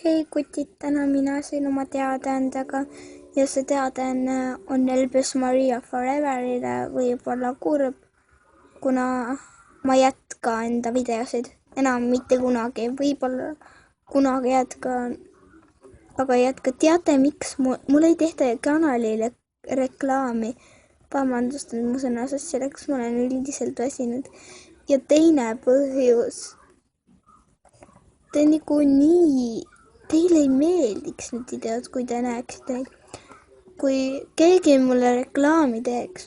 Hei kutid, täna mina sain oma teadaandega ja see teadaanne on Elvis Maria Foreverile võib-olla kurb, kuna ma jätka enda videosid enam mitte kunagi, võib-olla kunagi jätkan, aga jätka. Teate, miks mul ei tehta kanalile reklaami? Vabandust, et mu sõna sassi läks, ma olen üldiselt väsinud. Ja teine põhjus, te teile ei meeldiks need videod, kui te näeksite neid. Kui keegi mulle reklaami teeks,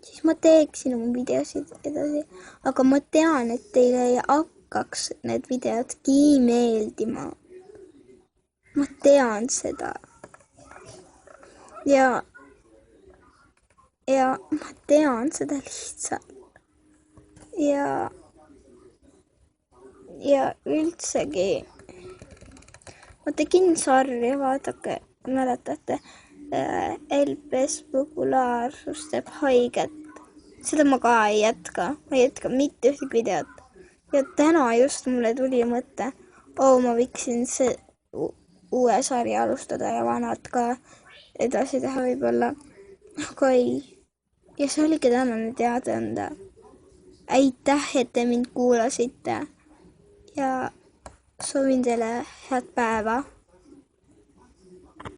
siis ma teeksin oma videosid edasi, aga ma tean, et teile ei hakkaks need videodki meeldima. Ma tean seda. Ja ma tean seda lihtsalt. Ja üldsegi ma tegin sarja, vaadake, mäletate, Elvis populaarsus teeb haiget. Seda ma ka ei jätka, ma ei jätka mitte ühtegi videot. Ja täna just mulle tuli mõte, ma võiksin see uue sarja alustada ja vanad ka edasi teha võib-olla. Aga ei. Ja see oligi tänane teadaande. Aitäh, et te mind kuulasite ja soovin teile head päeva.